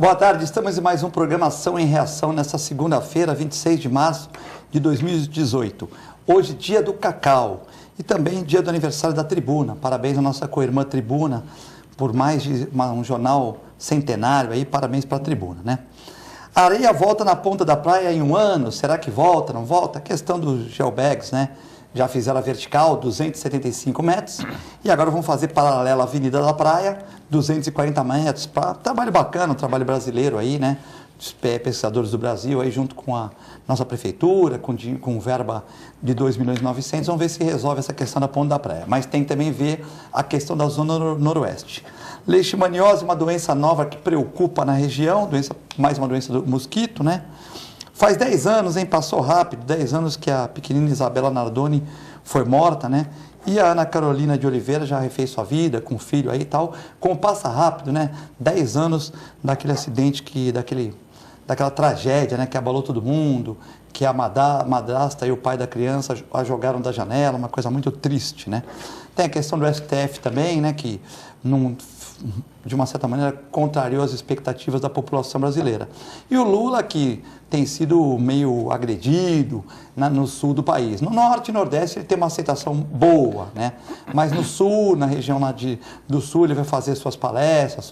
Boa tarde, estamos em mais um Programação em Reação nesta segunda-feira, 26 de março de 2018. Hoje, dia do Cacau e também dia do aniversário da Tribuna. Parabéns à nossa co-irmã Tribuna por mais de um jornal centenário aí, parabéns para a Tribuna, né? A areia volta na ponta da praia em um ano, será que volta, não volta? A questão dos geobags, né? Já fizeram a vertical, 275 metros, e agora vão fazer paralela à Avenida da Praia, 240 metros, para trabalho bacana, um trabalho brasileiro aí, né? Os pesquisadores do Brasil aí junto com a nossa prefeitura, com verba de 2.900.000, vão ver se resolve essa questão da ponta da praia. Mas tem que também ver a questão da zona noroeste. Leishmaniose, uma doença nova que preocupa na região, mais uma doença do mosquito, né? Faz 10 anos, hein? Passou rápido, 10 anos que a pequenina Isabela Nardoni foi morta, né? E a Ana Carolina de Oliveira já refez sua vida com o filho aí e tal. Como passa rápido, né? 10 anos daquele acidente, daquela tragédia, né? Que abalou todo mundo, que a madrasta e o pai da criança a jogaram da janela, uma coisa muito triste, né? Tem a questão do STF também, né? Que de uma certa maneira contrariou as expectativas da população brasileira. E o Lula, que tem sido meio agredido no sul do país. No norte e nordeste ele tem uma aceitação boa, né? Mas no sul, na região do sul, ele vai fazer suas palestras,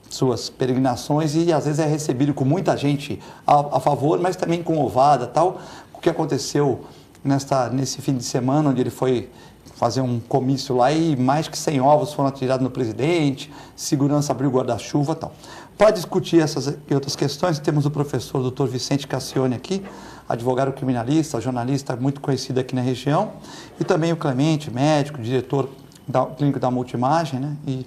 suas peregrinações e às vezes é recebido com muita gente a favor, mas também com ovada, tal. O que aconteceu nesse fim de semana, onde ele foi fazer um comício lá e mais que 100 ovos foram atirados no presidente, segurança abriu guarda-chuva e tal. Para discutir essas e outras questões, temos o professor Dr. Vicente Cassione aqui, advogado criminalista, jornalista muito conhecido aqui na região, e também o Clemente, médico, diretor clínico da Multimagem, né? E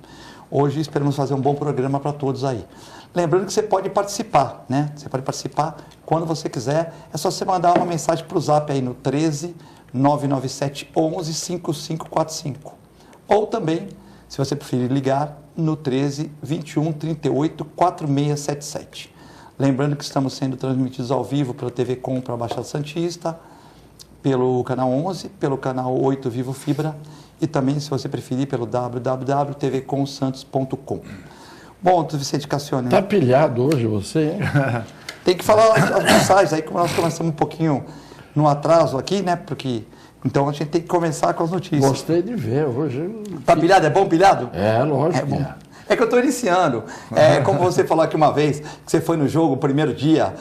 hoje esperamos fazer um bom programa para todos aí. Lembrando que você pode participar, né? Você pode participar quando você quiser, é só você mandar uma mensagem para o Zap aí no 13 997 11 5545. Ou também, se você preferir ligar, no 13 21 38 4677. Lembrando que estamos sendo transmitidos ao vivo pela TV Com para a Baixada Santista, pelo canal 11, pelo canal 8 Vivo Fibra e também, se você preferir, pelo www.tvcomsantos.com. Bom, Vicente Cassione. Tá pilhado hoje você, hein? Tem que falar as mensagens aí, como nós começamos um pouquinho no atraso aqui, né? Porque então a gente tem que começar com as notícias. Gostei de ver hoje. Tá pilhado? É bom pilhado? É, lógico. É bom. É que eu estou iniciando. Como você falou aqui uma vez, que você foi no jogo o primeiro dia,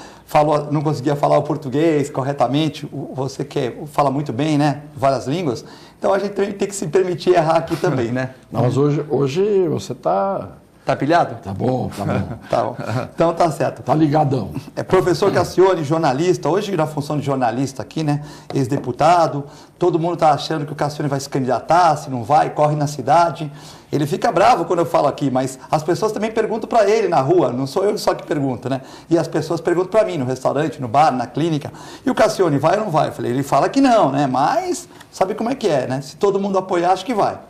não conseguia falar o português corretamente, você que fala muito bem, né? Várias línguas. Então a gente tem que se permitir errar aqui também, né? Não, mas hoje você está... Tá pilhado? Tá bom, tá bom. Tá bom. Então tá certo. Tá ligadão. É professor Cassione, jornalista, hoje na função de jornalista aqui, né? Ex-deputado. Todo mundo tá achando que o Cassione vai se candidatar, se não vai, corre na cidade. Ele fica bravo quando eu falo aqui, mas as pessoas também perguntam para ele na rua, não sou eu só que pergunto, né? E as pessoas perguntam para mim no restaurante, no bar, na clínica. E o Cassione vai ou não vai? Eu falei, ele fala que não, né? Mas sabe como é que é, né? Se todo mundo apoiar, acho que vai.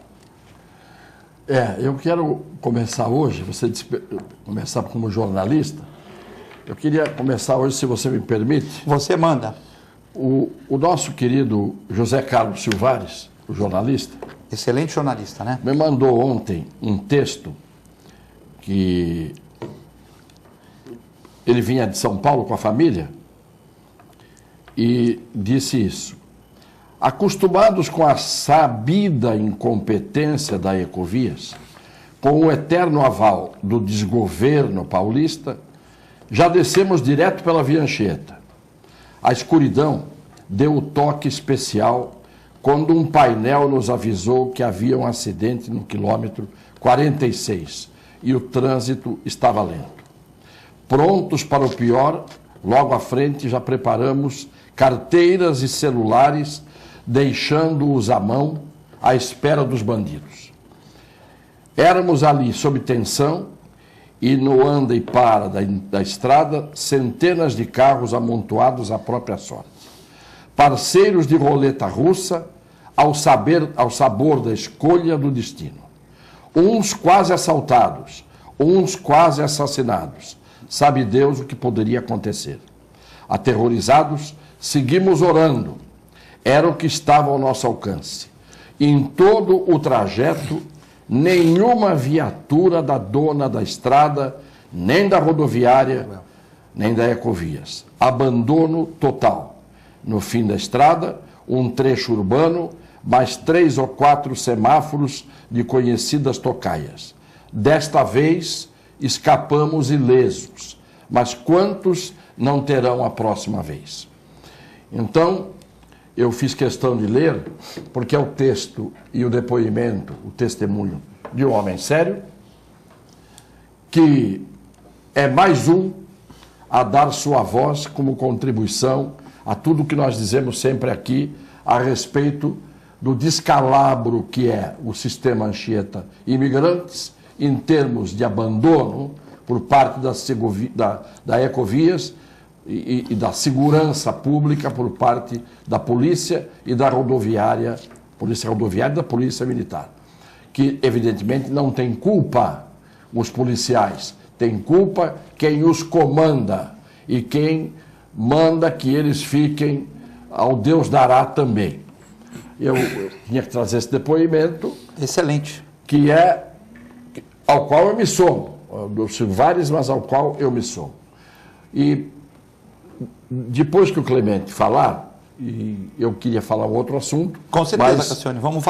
Eu quero começar hoje, você disse começar como jornalista, eu queria começar hoje, se você me permite. Você manda. O nosso querido José Carlos Silvares, o jornalista. Excelente jornalista, né? Me mandou ontem um texto que ele vinha de São Paulo com a família e disse isso. Acostumados com a sabida incompetência da Ecovias, com o eterno aval do desgoverno paulista, já descemos direto pela Via Anchieta. A escuridão deu o toque especial quando um painel nos avisou que havia um acidente no quilômetro 46 e o trânsito estava lento. Prontos para o pior, logo à frente já preparamos carteiras e celulares, deixando-os à mão, à espera dos bandidos. Éramos ali sob tensão e no anda e para da estrada, centenas de carros amontoados à própria sorte. Parceiros de roleta russa ao sabor da escolha do destino. Uns quase assaltados, uns quase assassinados. Sabe Deus o que poderia acontecer. Aterrorizados, seguimos orando. Era o que estava ao nosso alcance. Em todo o trajeto, nenhuma viatura da dona da estrada nem da rodoviária, nem da Ecovias. Abandono total. No fim da estrada, um trecho urbano, mais 3 ou 4 semáforos de conhecidas tocaias. Desta vez, escapamos ilesos, mas quantos não terão a próxima vez? Então, eu fiz questão de ler, porque é o texto e o depoimento, o testemunho de um homem sério, que é mais um a dar sua voz como contribuição a tudo que nós dizemos sempre aqui a respeito do descalabro que é o sistema Anchieta Imigrantes em termos de abandono por parte da Ecovias e da segurança pública por parte da polícia e da rodoviária, polícia rodoviária e da polícia militar, que evidentemente não tem culpa os policiais, tem culpa quem os comanda e quem manda que eles fiquem ao Deus dará também. Eu tinha que trazer esse depoimento. Excelente. Que é ao qual eu me somo, dos Silvares, mas ao qual eu me somo. E depois que o Clemente falar, e eu queria falar um outro assunto. Com certeza, Cassione. Vamos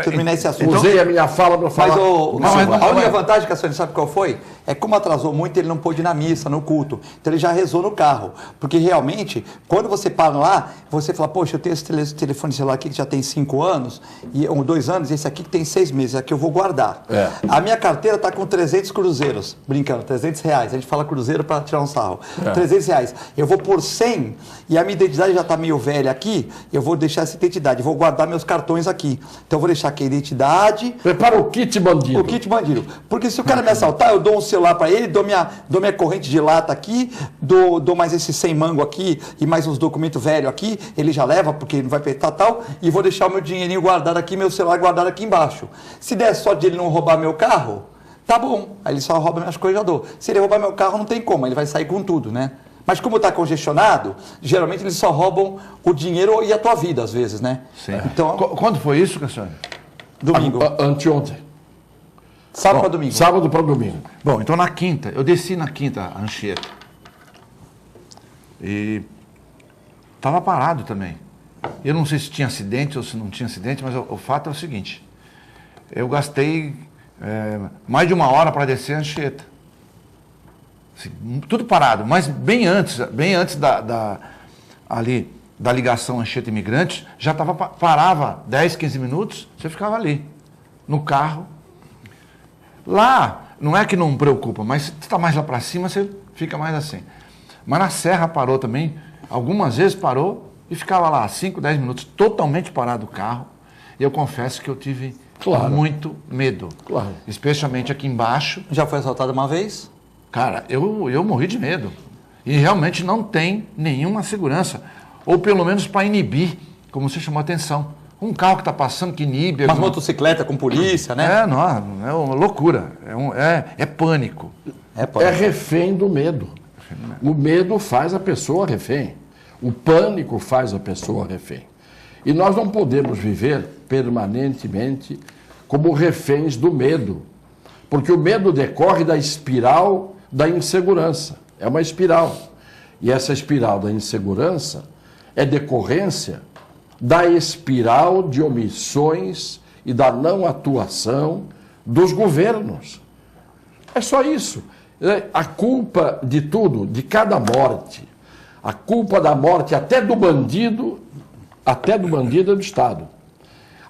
terminar esse assunto. Usei a minha fala para falar. Mas a única vantagem, Cassione, sabe qual foi? É que como atrasou muito, ele não pôde ir na missa, no culto. Então ele já rezou no carro. Porque realmente, quando você para lá, você fala, poxa, eu tenho esse telefone celular aqui que já tem 5 anos, ou 2 anos, e esse aqui que tem 6 meses, aqui eu vou guardar. É. A minha carteira está com 300 cruzeiros, brincando, 300 reais. A gente fala cruzeiro para tirar um sarro. 300 reais. Eu vou por 100 e a minha identidade já está meio velha aqui, eu vou deixar essa identidade, vou guardar meus cartões aqui. Então eu vou deixar aqui a identidade. Prepara o kit bandido. O kit bandido. Porque se o cara me assaltar, eu dou um celular para ele, dou minha corrente de lata aqui, dou mais esse 100 mango aqui e mais uns documentos velhos aqui, ele já leva porque não vai apertar tal, e vou deixar o meu dinheirinho guardado aqui, meu celular guardado aqui embaixo. Se der sorte de ele não roubar meu carro, tá bom. Aí ele só rouba minhas coisas e já dou. Se ele roubar meu carro, não tem como, ele vai sair com tudo, né? Mas como está congestionado, geralmente eles só roubam o dinheiro e a tua vida, às vezes, né? Sim. Então, quando foi isso, Cassione? domingo. Anteontem. Sábado para domingo. Sábado para domingo. Bom, então na quinta, eu desci na quinta a Anchieta. E estava parado também. Eu não sei se tinha acidente ou se não tinha acidente, mas o fato é o seguinte. Eu gastei mais de 1 hora para descer a Anchieta. Assim, tudo parado, mas bem antes ali da ligação Anchieta Imigrante, já parava 10, 15 minutos, você ficava ali, no carro. Lá, não é que não preocupa, mas se está mais lá para cima, você fica mais assim. Mas na Serra parou também, algumas vezes parou e ficava lá 5, 10 minutos, totalmente parado o carro. E eu confesso que eu tive muito medo. Claro. Especialmente aqui embaixo. Já foi assaltado uma vez? Cara, eu morri de medo. E realmente não tem nenhuma segurança. Ou pelo menos para inibir, como você chamou a atenção. Um carro que está passando que inibe. Uma motocicleta com polícia, né? Não, é uma loucura. É pânico. É refém do medo. O medo faz a pessoa refém. O pânico faz a pessoa refém. E nós não podemos viver permanentemente como reféns do medo. Porque o medo decorre da espiral da insegurança. É uma espiral. E essa espiral da insegurança é decorrência da espiral de omissões e da não atuação dos governos. É só isso. A culpa de tudo, de cada morte, a culpa da morte até do bandido é do Estado.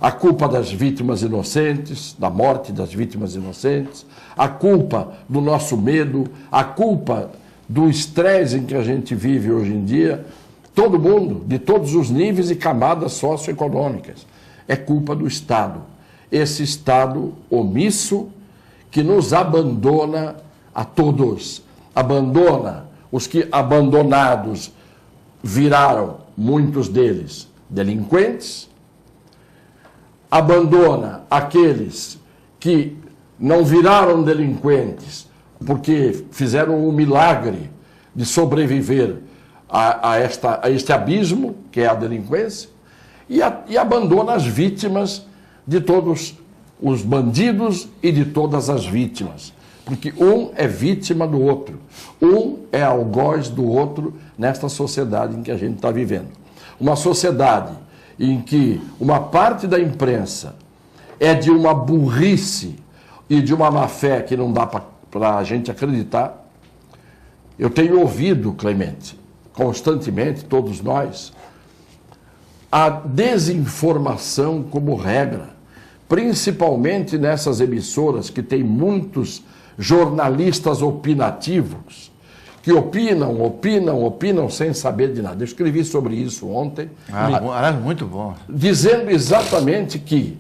A culpa das vítimas inocentes, da morte das vítimas inocentes, a culpa do nosso medo, a culpa do estresse em que a gente vive hoje em dia, todo mundo, de todos os níveis e camadas socioeconômicas, é culpa do Estado. Esse Estado omisso que nos abandona a todos, abandona os que abandonados viraram, muitos deles, delinquentes, abandona aqueles que não viraram delinquentes porque fizeram o milagre de sobreviver a este abismo, que é a delinquência, e abandona as vítimas de todos os bandidos e de todas as vítimas. porque um é vítima do outro, um é algoz do outro nesta sociedade em que a gente está vivendo. Uma sociedade em que uma parte da imprensa é de uma burrice e de uma má-fé que não dá para a gente acreditar. Eu tenho ouvido, Clemente, constantemente, todos nós, a desinformação como regra, principalmente nessas emissoras que tem muitos jornalistas opinativos, que opinam sem saber de nada. Eu escrevi sobre isso ontem. Muito bom. Dizendo exatamente que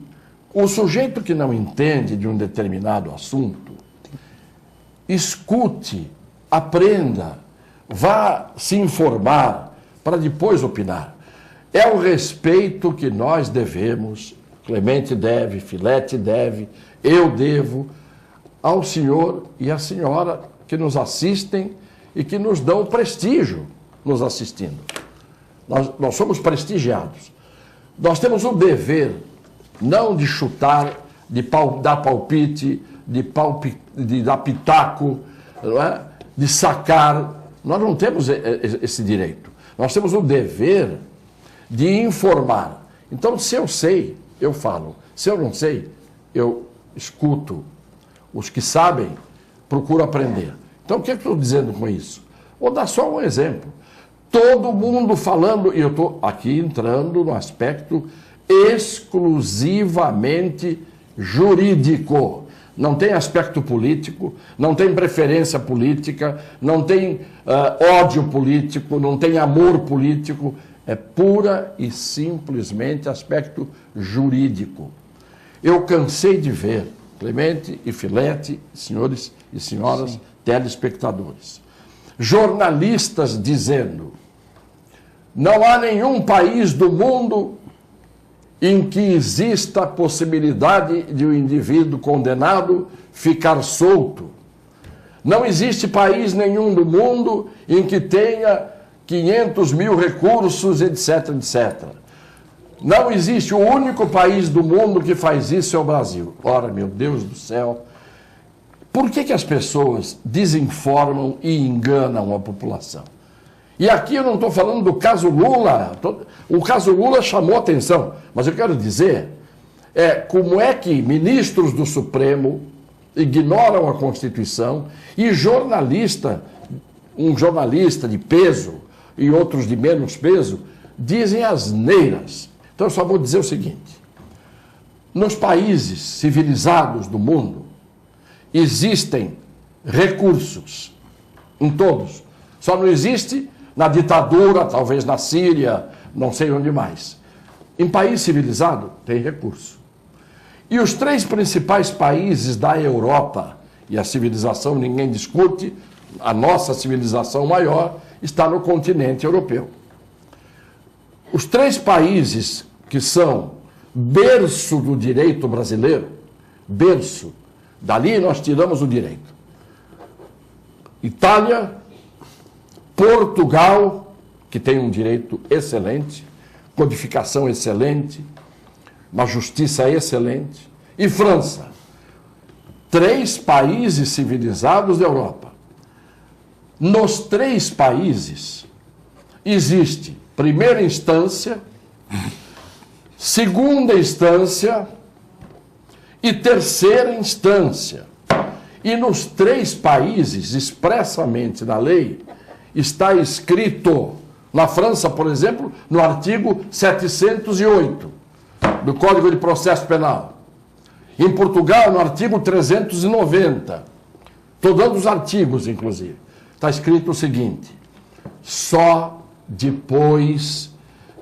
o sujeito que não entende de um determinado assunto, escute, aprenda, vá se informar para depois opinar. É o respeito que nós devemos, Clemente deve, Filete deve, eu devo, ao senhor e à senhora que nos assistem e que nos dão prestígio nos assistindo. Nós somos prestigiados. Nós temos o dever, não de chutar, de dar palpite, de dar pitaco, não é? De sacar. Nós não temos esse direito. Nós temos o dever de informar. Então, se eu sei, eu falo. Se eu não sei, eu escuto. Os que sabem, procuro aprender. Então, o que eu estou dizendo com isso? Vou dar só um exemplo. Todo mundo falando, e eu estou aqui entrando no aspecto exclusivamente jurídico. Não tem aspecto político, não tem preferência política, não tem ódio político, não tem amor político. É pura e simplesmente aspecto jurídico. Eu cansei de ver, Clemente e Filete, senhores e senhoras, sim, telespectadores, jornalistas dizendo: não há nenhum país do mundo em que exista a possibilidade de um indivíduo condenado ficar solto. Não existe país nenhum do mundo em que tenha 500 mil recursos, etc, etc. Não existe, o único país do mundo que faz isso é o Brasil. Ora, meu Deus do céu, por que as pessoas desinformam e enganam a população? E aqui eu não estou falando do caso Lula, o caso Lula chamou atenção, mas eu quero dizer, como é que ministros do Supremo ignoram a Constituição e um jornalista de peso e outros de menos peso dizem asneiras. Então eu só vou dizer o seguinte: nos países civilizados do mundo existem recursos, em todos. Só não existe na ditadura, talvez na Síria, não sei onde mais. Em país civilizado tem recurso. E os 3 principais países da Europa, e a civilização ninguém discute, a nossa civilização maior está no continente europeu. Os 3 países que são berço do direito brasileiro, berço, dali nós tiramos o direito. Itália, Portugal, que tem um direito excelente, codificação excelente, uma justiça excelente, e França. 3 países civilizados da Europa. Nos 3 países existe primeira instância, segunda instância e terceira instância. E nos 3 países, expressamente na lei, está escrito, na França, por exemplo, no artigo 708 do Código de Processo Penal. Em Portugal, no artigo 390. Estou dando os artigos, inclusive. Está escrito o seguinte: só depois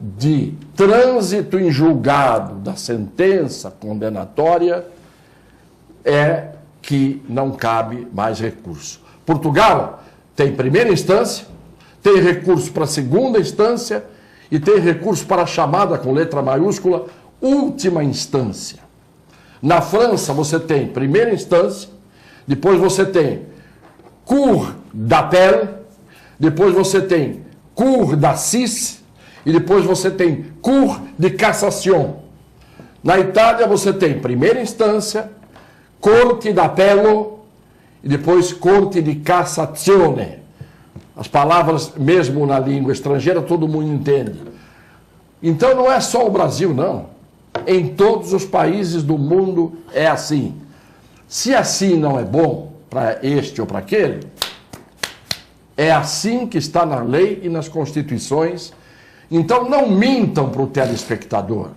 de trânsito em julgado da sentença condenatória é que não cabe mais recurso. Portugal tem primeira instância, tem recurso para segunda instância e tem recurso para a chamada, com letra maiúscula, última instância. Na França você tem primeira instância, depois você tem cour d'appel, depois você tem cour d'assises e depois você tem cour de cassation. Na Itália você tem primeira instância, corte d'appello e depois Corte di Cassazione. As palavras, mesmo na língua estrangeira, todo mundo entende. Então não é só o Brasil, não. Em todos os países do mundo é assim. Se assim não é bom para este ou para aquele, é assim que está na lei e nas constituições. Então não mintam para o telespectador.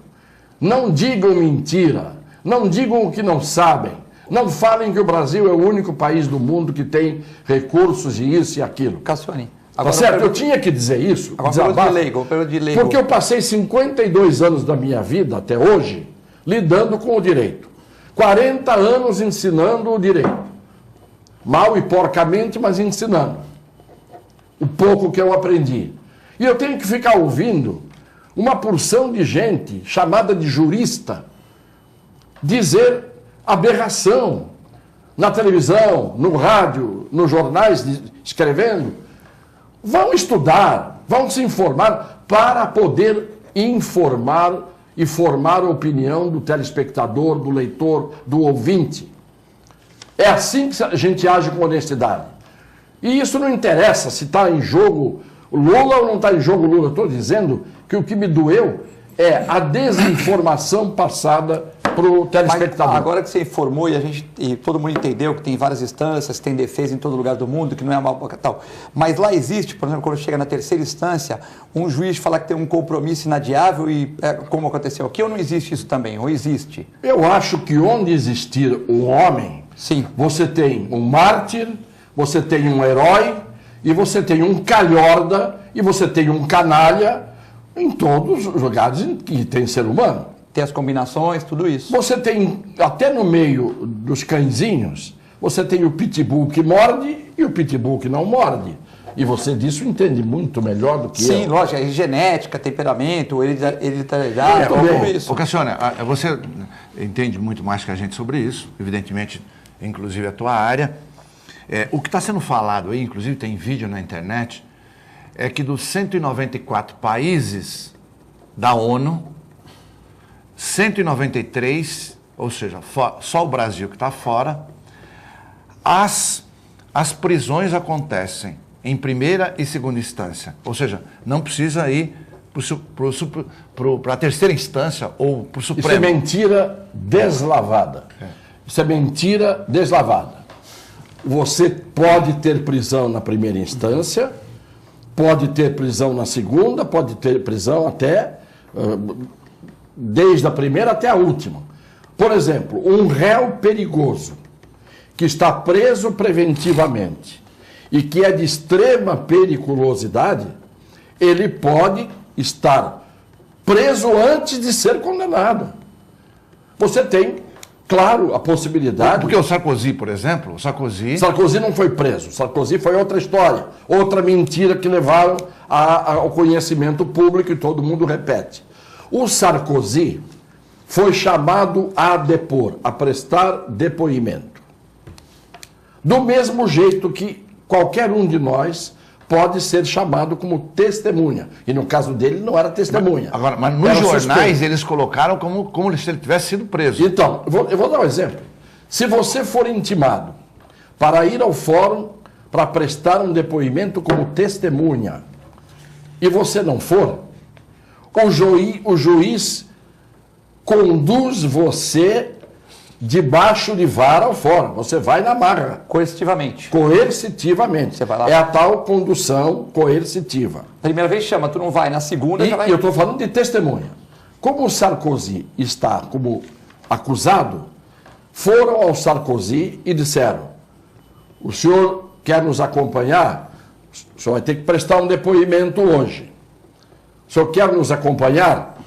Não digam mentira. Não digam o que não sabem. Não falem que o Brasil é o único país do mundo que tem recursos e isso e aquilo. Cassione, Tá certo? Eu tinha que dizer isso. Agora de leigo. Porque eu passei 52 anos da minha vida, até hoje, lidando com o direito. 40 anos ensinando o direito. Mal e porcamente, mas ensinando. O pouco que eu aprendi. E eu tenho que ficar ouvindo uma porção de gente, chamada de jurista, dizer aberração na televisão, no rádio, nos jornais, escrevendo. Vão estudar, vão se informar para poder informar e formar a opinião do telespectador, do leitor, do ouvinte. É assim que a gente age com honestidade. E isso não interessa se está em jogo Lula ou não está em jogo Lula. Eu estou dizendo que o que me doeu é a desinformação passada para o telespectador. Mas agora que você informou e todo mundo entendeu que tem várias instâncias, tem defesa em todo lugar do mundo, que não é mal tal. Mas lá existe, por exemplo, quando chega na terceira instância, um juiz falar que tem um compromisso inadiável e como aconteceu aqui, ou não existe isso também? Ou existe? Eu acho que onde existir um homem, sim, você tem um mártir, você tem um herói, e você tem um calhorda, e você tem um canalha, em todos os lugares em que tem ser humano. Tem as combinações, tudo isso. Você tem, até no meio dos cãezinhos, você tem o pitbull que morde e o pitbull que não morde. E você disso entende muito melhor do que eu. Sim, lógico, é genética, temperamento, hereditariedade, tudo isso. Ô Cassione, você entende muito mais que a gente sobre isso, evidentemente, inclusive a tua área. O que está sendo falado aí, inclusive tem vídeo na internet, é que dos 194 países da ONU, 193, ou seja, só o Brasil que está fora, as prisões acontecem em primeira e segunda instância. Ou seja, não precisa ir para a terceira instância ou para o Supremo. Isso é mentira deslavada. Isso é mentira deslavada. Você pode ter prisão na primeira instância, pode ter prisão na segunda, pode ter prisão até... desde a primeira até a última. Por exemplo, um réu perigoso que está preso preventivamente e que é de extrema periculosidade, ele pode estar preso antes de ser condenado. Você tem, claro, a possibilidade... Porque o Sarkozy, por exemplo, Sarkozy não foi preso. Sarkozy foi outra história, outra mentira que levaram ao conhecimento público e todo mundo repete. O Sarkozy foi chamado a depor, a prestar depoimento. Do mesmo jeito que qualquer um de nós pode ser chamado como testemunha. E no caso dele não era testemunha. Mas nos jornais eles colocaram como se ele tivesse sido preso. Então, eu vou dar um exemplo. Se você for intimado para ir ao fórum para prestar um depoimento como testemunha e você não for, o juiz conduz você debaixo de vara ao fórum. Você vai na marra. Coercitivamente. Coercitivamente. Você vai lá. É a tal condução coercitiva. Primeira vez chama, tu não vai. Na segunda já vai... E eu estou falando de testemunha. Como o Sarkozy está como acusado, foram ao Sarkozy e disseram: o senhor quer nos acompanhar? O senhor vai ter que prestar um depoimento hoje. O senhor quer nos acompanhar?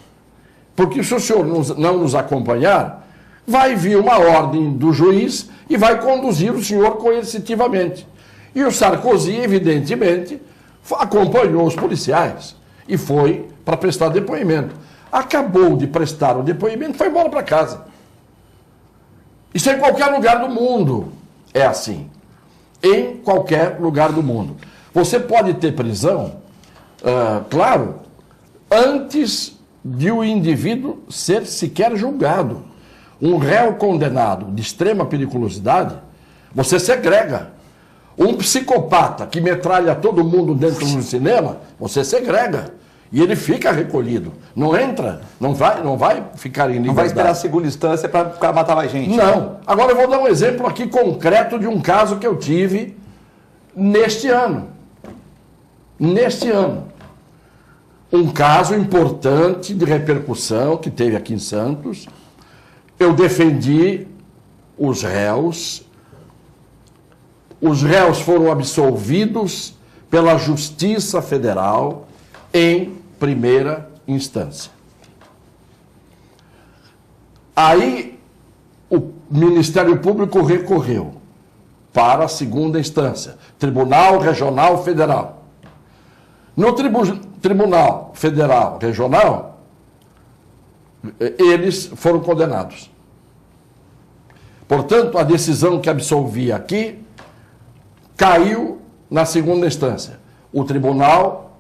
Porque se o senhor não nos acompanhar, vai vir uma ordem do juiz e vai conduzir o senhor coercitivamente. E o Sarkozy, evidentemente, acompanhou os policiais e foi para prestar depoimento. Acabou de prestar o depoimento e foi embora para casa. Isso em qualquer lugar do mundo é assim. Em qualquer lugar do mundo. Você pode ter prisão, claro, antes de o indivíduo ser sequer julgado. Um réu condenado de extrema periculosidade, Você segrega. Um psicopata que metralha todo mundo dentro do cinema, você segrega. E ele fica recolhido. Não entra, não vai ficar em liberdade. Não vai esperar a segunda instância para matar mais gente. Não. Agora eu vou dar um exemplo aqui concreto de um caso que eu tive neste ano. Neste ano. Um caso importante de repercussão que teve aqui em Santos. Eu defendi os réus. Os réus foram absolvidos pela Justiça Federal em primeira instância. Aí o Ministério Público recorreu para a segunda instância, Tribunal Regional Federal. No Tribunal Federal Regional, eles foram condenados. Portanto, a decisão que absolvia aqui caiu na segunda instância. O tribunal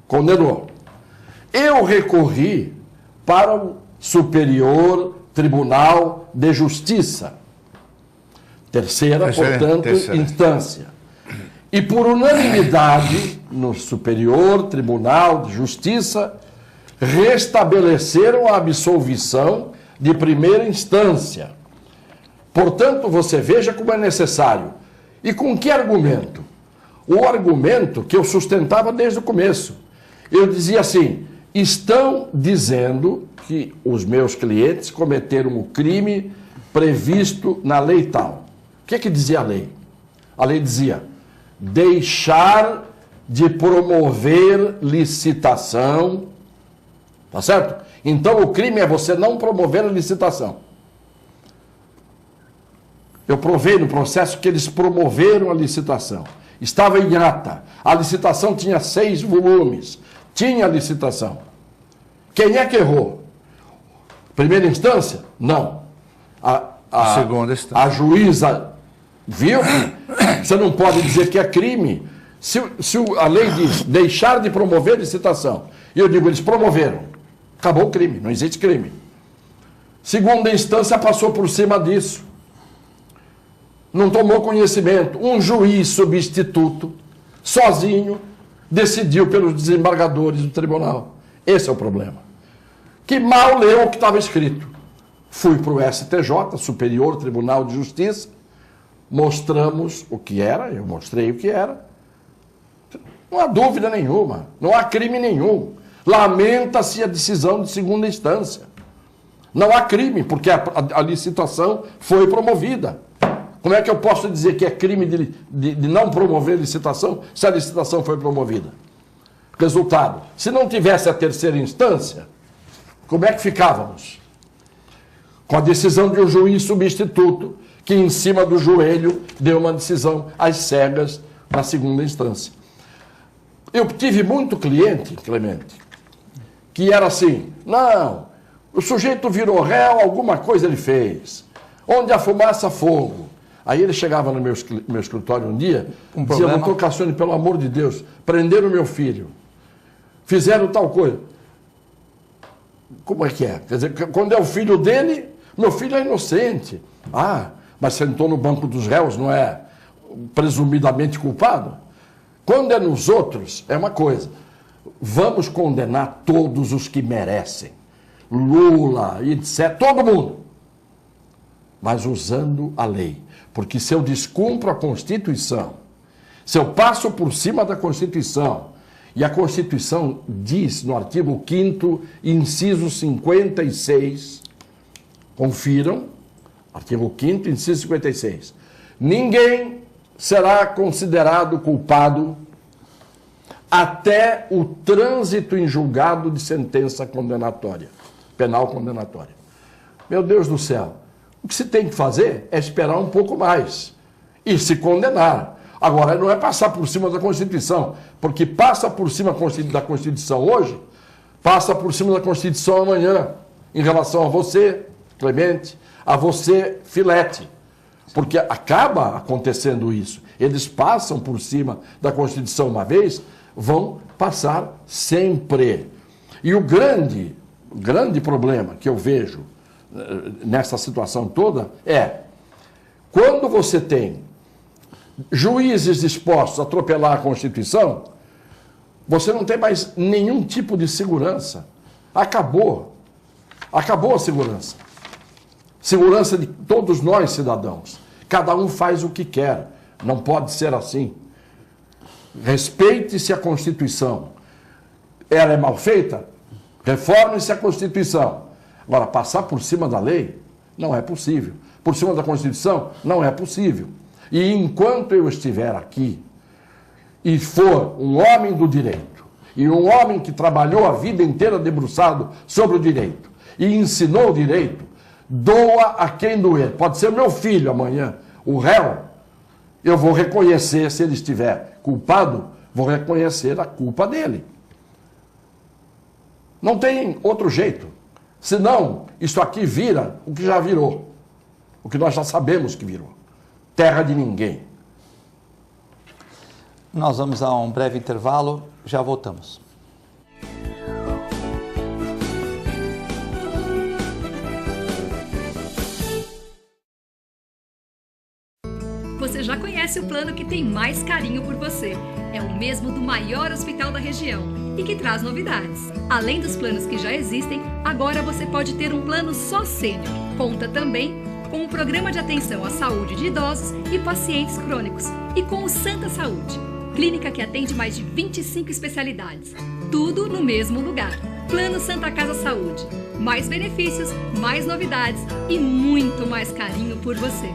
condenou. Eu recorri para o Superior Tribunal de Justiça. Terceira, instância. E por unanimidade, no Superior Tribunal de Justiça, restabeleceram a absolvição de primeira instância. Portanto, você veja como é necessário. E com que argumento? O argumento que eu sustentava desde o começo. Eu dizia assim, estão dizendo que os meus clientes cometeram o crime previsto na lei tal. O que dizia a lei? A lei dizia, deixar de promover licitação, tá certo? Então o crime é você não promover a licitação. Eu provei no processo que eles promoveram a licitação. Estava em ata. A licitação tinha 6 volumes. Tinha licitação. Quem é que errou? Primeira instância? Não. Segunda instância. A juíza viu que você não pode dizer que é crime. Se a lei diz deixar de promover licitação, e eu digo, eles promoveram. Acabou o crime, não existe crime. Segunda instância passou por cima disso. Não tomou conhecimento. Um juiz substituto, sozinho, decidiu pelos desembargadores do tribunal. Esse é o problema. Que mal leu o que estava escrito. Fui para o STJ, Superior Tribunal de Justiça, mostramos o que era, eu mostrei o que era. Não há dúvida nenhuma, não há crime nenhum. Lamenta-se a decisão de segunda instância. Não há crime, porque a licitação foi promovida. Como é que eu posso dizer que é crime de não promover licitação se a licitação foi promovida? Resultado, se não tivesse a terceira instância, como é que ficávamos? Com a decisão de um juiz substituto, que em cima do joelho deu uma decisão às cegas na segunda instância. Eu tive muito cliente, Clemente, que era assim, não, o sujeito virou réu, alguma coisa ele fez. Onde a fumaça, fogo. Aí ele chegava no meu escritório um dia, dizia, doutor Cassione, pelo amor de Deus, prenderam meu filho, fizeram tal coisa. Como é que é? Quer dizer, quando é o filho dele, meu filho é inocente. Ah, mas sentou no banco dos réus, não é presumidamente culpado? Quando é nos outros, é uma coisa. Vamos condenar todos os que merecem. Lula, etc., todo mundo. Mas usando a lei. Porque se eu descumpro a Constituição, se eu passo por cima da Constituição, e a Constituição diz no artigo 5º, inciso 56, confiram, artigo 5º, inciso 56, ninguém será considerado culpado até o trânsito em julgado de sentença condenatória, penal condenatória. Meu Deus do céu! O que se tem que fazer é esperar um pouco mais e se condenar. Agora, não é passar por cima da Constituição, porque passa por cima da Constituição hoje, passa por cima da Constituição amanhã, em relação a você, Clemente, a você, Filete. Porque acaba acontecendo isso. Eles passam por cima da Constituição uma vez, vão passar sempre. E o grande problema que eu vejo nessa situação toda é Quando você tem juízes dispostos a atropelar a Constituição, você não tem mais nenhum tipo de segurança. Acabou. Acabou a segurança. Segurança de todos nós, cidadãos. Cada um faz o que quer. Não pode ser assim. Respeite-se a Constituição. Ela é mal feita? Reforme-se a Constituição. Agora, passar por cima da lei não é possível. Por cima da Constituição não é possível. E enquanto eu estiver aqui e for um homem do direito, e um homem que trabalhou a vida inteira debruçado sobre o direito, e ensinou o direito, doa a quem doer. Pode ser meu filho amanhã, o réu. Eu vou reconhecer, se ele estiver culpado, vou reconhecer a culpa dele. Não tem outro jeito. Senão, isso aqui vira o que já virou. O que nós já sabemos que virou. Terra de ninguém. Nós vamos a um breve intervalo, já voltamos. Você já conhece o plano que tem mais carinho por você. É o mesmo do maior hospital da região e que traz novidades. Além dos planos que já existem, agora você pode ter um plano só sênior. Conta também com o programa de atenção à saúde de idosos e pacientes crônicos e com o Santa Saúde, clínica que atende mais de 25 especialidades. Tudo no mesmo lugar. Plano Santa Casa Saúde. Mais benefícios, mais novidades e muito mais carinho por você.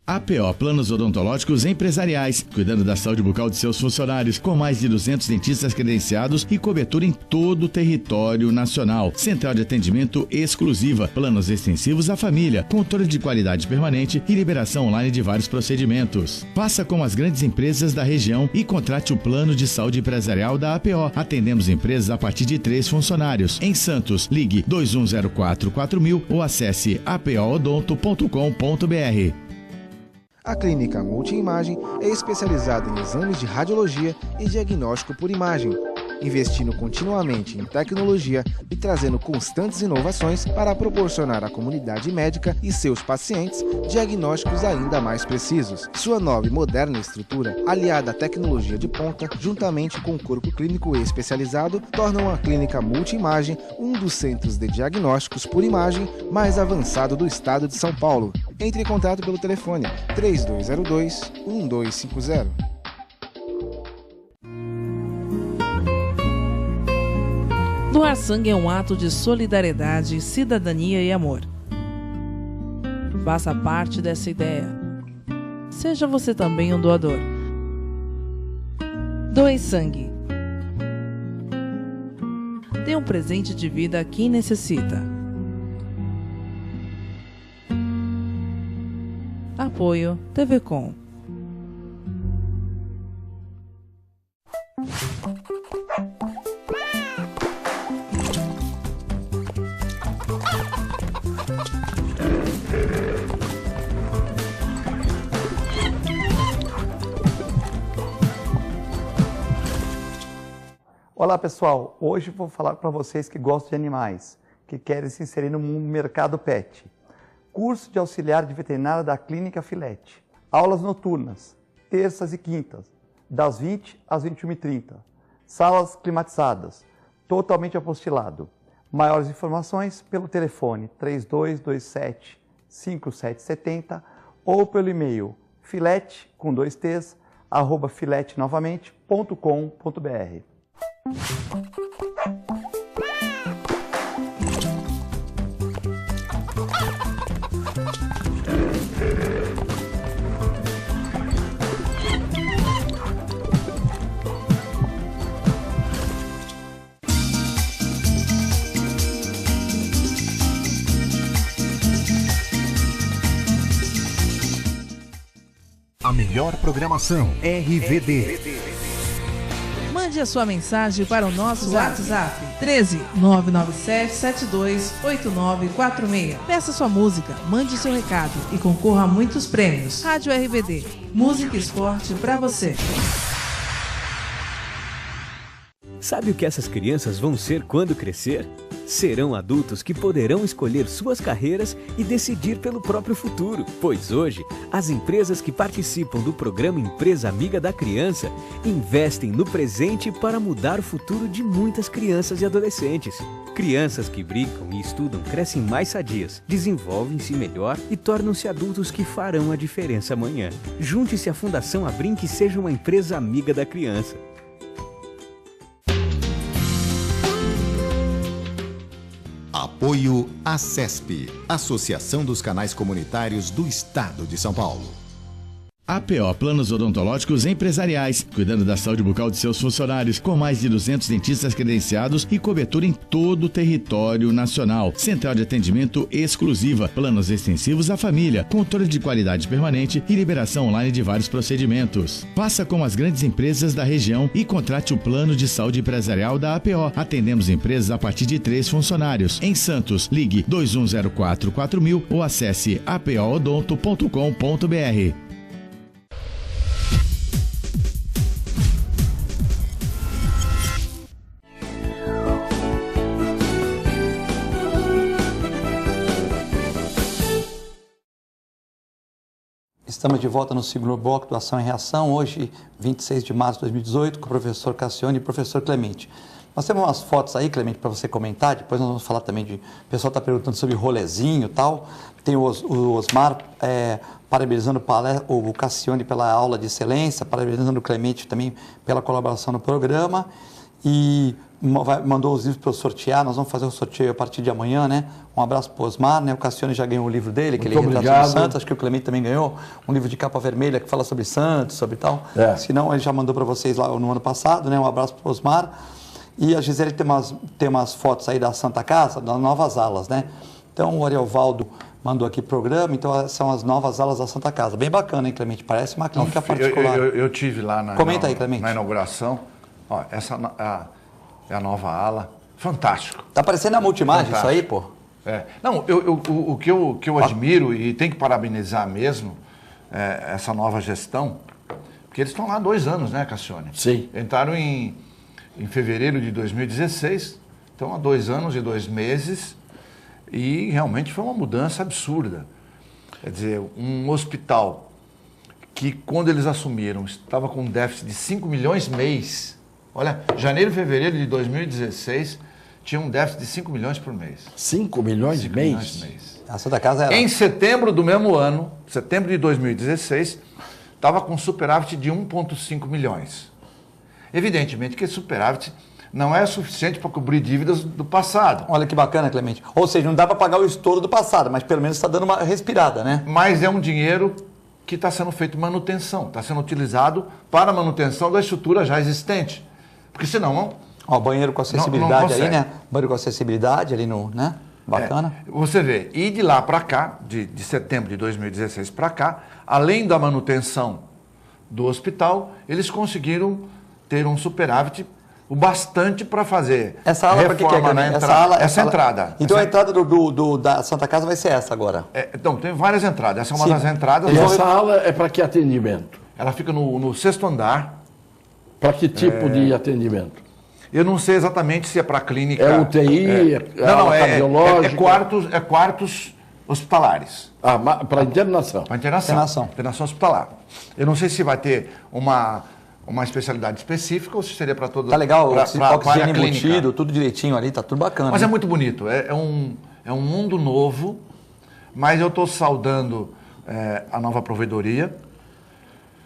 APO Planos Odontológicos Empresariais, cuidando da saúde bucal de seus funcionários, com mais de 200 dentistas credenciados e cobertura em todo o território nacional. Central de atendimento exclusiva, planos extensivos à família, controle de qualidade permanente e liberação online de vários procedimentos. Faça como as grandes empresas da região e contrate o plano de saúde empresarial da APO. Atendemos empresas a partir de 3 funcionários. Em Santos, ligue 2104-4000 ou acesse apoodonto.com.br. A Clínica Multiimagem é especializada em exames de radiologia e diagnóstico por imagem, investindo continuamente em tecnologia e trazendo constantes inovações para proporcionar à comunidade médica e seus pacientes diagnósticos ainda mais precisos. Sua nova e moderna estrutura, aliada à tecnologia de ponta, juntamente com o corpo clínico especializado, tornam a Clínica Multiimagem um dos centros de diagnósticos por imagem mais avançado do estado de São Paulo. Entre em contato pelo telefone 3202-1250. Doar sangue é um ato de solidariedade, cidadania e amor. Faça parte dessa ideia. Seja você também um doador. Doe sangue. Dê um presente de vida a quem necessita. Apoio TV Com. Olá pessoal, hoje vou falar para vocês que gostam de animais, que querem se inserir no mercado pet. Curso de auxiliar de veterinária da Clínica Filete. Aulas noturnas, terças e quintas, das 20 às 21h30. Salas climatizadas, totalmente apostilado. Maiores informações pelo telefone 3227-5770 ou pelo e-mail filete, com 2 T's, @filetenovamente.com.br. A melhor programação RVD. Mande a sua mensagem para o nosso WhatsApp 13 997 72 8946. Peça sua música, mande seu recado e concorra a muitos prêmios. Rádio RVD, música e esporte para você. Sabe o que essas crianças vão ser quando crescer? Serão adultos que poderão escolher suas carreiras e decidir pelo próprio futuro, pois hoje as empresas que participam do programa Empresa Amiga da Criança investem no presente para mudar o futuro de muitas crianças e adolescentes. Crianças que brincam e estudam crescem mais sadias, desenvolvem-se melhor e tornam-se adultos que farão a diferença amanhã. Junte-se à Fundação Abrinq e seja uma empresa amiga da criança. Apoio ACESP, Associação dos Canais Comunitários do Estado de São Paulo. APO Planos Odontológicos Empresariais, cuidando da saúde bucal de seus funcionários, com mais de 200 dentistas credenciados e cobertura em todo o território nacional. Central de atendimento exclusiva, planos extensivos à família, controle de qualidade permanente e liberação online de vários procedimentos. Faça como as grandes empresas da região e contrate o plano de saúde empresarial da APO. Atendemos empresas a partir de 3 funcionários. Em Santos, ligue 2104-4000 ou acesse apoodonto.com.br. Estamos de volta no segundo bloco do Ação e Reação, hoje, 26 de março de 2018, com o professor Cassione e o professor Clemente. Nós temos umas fotos aí, Clemente, para você comentar, depois nós vamos falar também de... O pessoal está perguntando sobre rolezinho e tal. Tem o Osmar parabenizando o Cassione pela aula de excelência, parabenizando o Clemente também pela colaboração no programa. E mandou os livros para eu sortear, nós vamos fazer o sorteio a partir de amanhã, né? Um abraço para o Osmar, né? O Cassione já ganhou o livro dele, que ele retrata sobre Santos, acho que o Clemente também ganhou, um livro de capa vermelha que fala sobre Santos, sobre tal. Se não, ele já mandou para vocês lá no ano passado, né? Um abraço para o Osmar. E a Gisele tem umas fotos aí da Santa Casa, das novas alas, né? Então o Ariovaldo mandou aqui o programa, então são as novas alas da Santa Casa. Bem bacana, hein, Clemente? Parece uma clínica particular. Eu tive lá Comenta aí, Clemente. Na inauguração. Ó, essa é a nova ala. Fantástico. Tá parecendo a Multimagem isso aí, pô? Não, o que eu admiro e tem que parabenizar mesmo essa nova gestão, porque eles estão lá há 2 anos, né, Cassione? Sim. Entraram em fevereiro de 2016, então há 2 anos e 2 meses, e realmente foi uma mudança absurda. Quer dizer, um hospital que, quando eles assumiram, estava com um déficit de 5 milhões mês. Olha, janeiro e fevereiro de 2016 tinha um déficit de 5 milhões por mês. 5 milhões de mês? A Santa Casa era... Em setembro do mesmo ano, setembro de 2016, estava com superávit de 1,5 milhões. Evidentemente que esse superávit não é suficiente para cobrir dívidas do passado. Olha que bacana, Clemente. Ou seja, não dá para pagar o estouro do passado, mas pelo menos está dando uma respirada, né? Mas é um dinheiro que está sendo feito manutenção, está sendo utilizado para a manutenção da estrutura já existente. Porque senão... Ó, banheiro com acessibilidade aí, né? Banheiro com acessibilidade ali no... né? Bacana. Você vê, e de lá para cá, de setembro de 2016 para cá, além da manutenção do hospital, eles conseguiram ter um superávit o bastante para fazer essa ala reforma na entrada. Essa entrada. Então a entrada da Santa Casa vai ser essa agora? Então, tem várias entradas. Essa é uma das entradas. E essa ala é para que atendimento? Ela fica no 6º andar. Para que tipo de atendimento? Eu não sei exatamente se é para clínica... É UTI, cardiológica? É quartos hospitalares. Para internação? Para internação. Internação hospitalar. Eu não sei se vai ter uma especialidade específica ou se seria para todas... Tá legal, oxigênio embutido, tudo direitinho ali, tá tudo bacana. Mas né? é muito bonito, é um mundo novo, mas eu estou saudando a nova provedoria.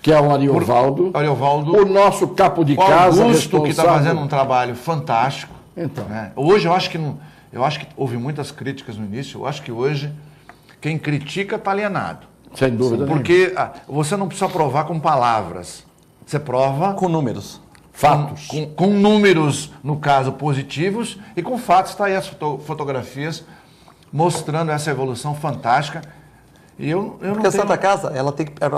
Que é o Ariovaldo. O nosso capo de casa. Augusto, que está fazendo um trabalho fantástico. Então. Né? Hoje eu acho que houve muitas críticas no início, eu acho que hoje quem critica está alienado. Sem dúvida nenhuma. Porque você não precisa provar com palavras. Você prova... com números. Fatos. Com números, no caso, positivos, e com fatos. Está aí as fotografias mostrando essa evolução fantástica. E eu porque não a Santa Casa, ela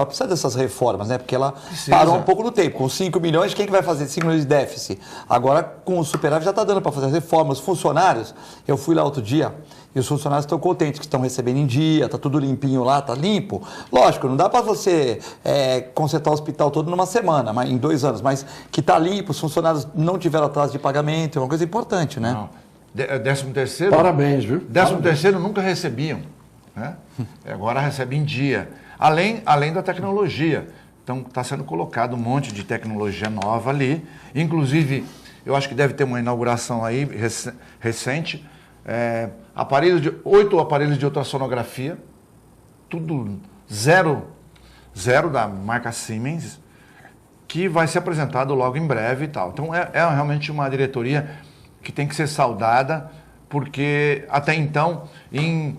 precisa dessas reformas, né? Porque ela parou um pouco no tempo. Com 5 milhões, quem que vai fazer 5 milhões de déficit? Agora, com o superávit, já está dando para fazer as reformas. Os funcionários, eu fui lá outro dia, e os funcionários estão contentes, que estão recebendo em dia, está tudo limpinho lá, está limpo. Lógico, não dá para você consertar o hospital todo numa semana, mas em 2 anos, mas que está limpo, os funcionários não tiveram atraso de pagamento, é uma coisa importante, né? Não. 13º. Parabéns, viu? 13º nunca recebiam, né? Agora recebem em dia. Além da tecnologia. Então está sendo colocado um monte de tecnologia nova ali. Inclusive, eu acho que deve ter uma inauguração aí recente. 8 aparelhos de ultrassonografia, tudo zero da marca Siemens, que vai ser apresentado logo em breve e tal. Então é realmente uma diretoria que tem que ser saudada, porque até então, em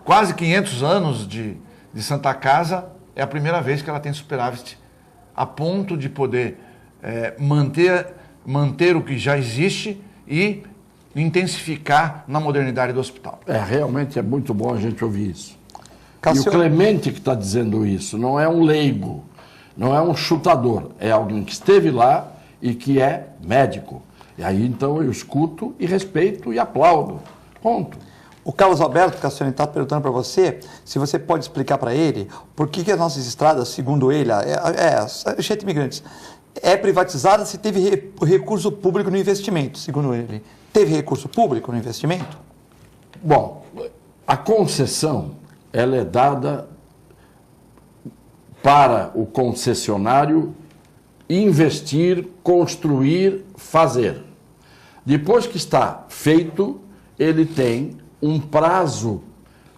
quase 500 anos de Santa Casa, é a primeira vez que ela tem superávit a ponto de poder manter o que já existe e intensificar na modernidade do hospital. Realmente é muito bom a gente ouvir isso. Cassio... E o Clemente que está dizendo isso não é um leigo, não é um chutador, é alguém que esteve lá e que é médico. E aí então eu escuto e respeito e aplaudo. Ponto. O Carlos Alberto Cassione está perguntando para você se você pode explicar para ele por que as nossas estradas, segundo ele, Anchieta Imigrantes, é privatizada se teve recurso público no investimento, segundo ele. Teve recurso público no investimento? Bom, a concessão ela é dada para o concessionário investir, construir, fazer. Depois que está feito, ele tem um prazo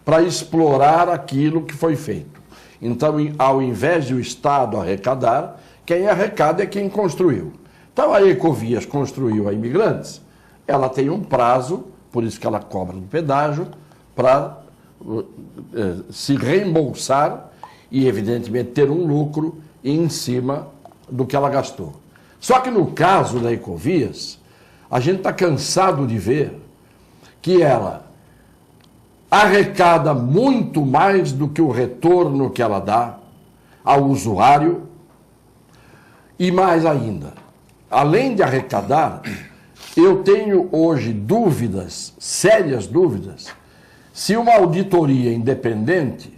para explorar aquilo que foi feito. Então, ao invés de o Estado arrecadar, quem arrecada é quem construiu. Então, a Ecovias construiu a Imigrantes, ela tem um prazo, por isso que ela cobra no pedágio, para se reembolsar e, evidentemente, ter um lucro em cima do que ela gastou. Só que no caso da Ecovias, a gente está cansado de ver que ela arrecada muito mais do que o retorno que ela dá ao usuário e mais ainda, além de arrecadar, eu tenho hoje dúvidas, sérias dúvidas, se uma auditoria independente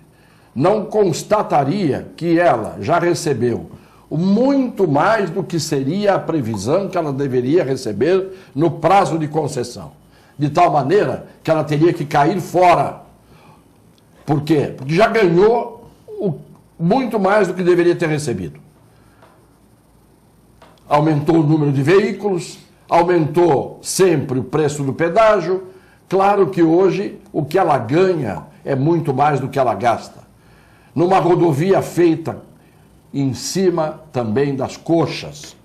não constataria que ela já recebeu muito mais do que seria a previsão que ela deveria receber no prazo de concessão. De tal maneira que ela teria que cair fora. Por quê? Porque já ganhou muito mais do que deveria ter recebido. Aumentou o número de veículos, aumentou sempre o preço do pedágio. Claro que hoje o que ela ganha é muito mais do que ela gasta. Numa rodovia feita em cima também das coxas.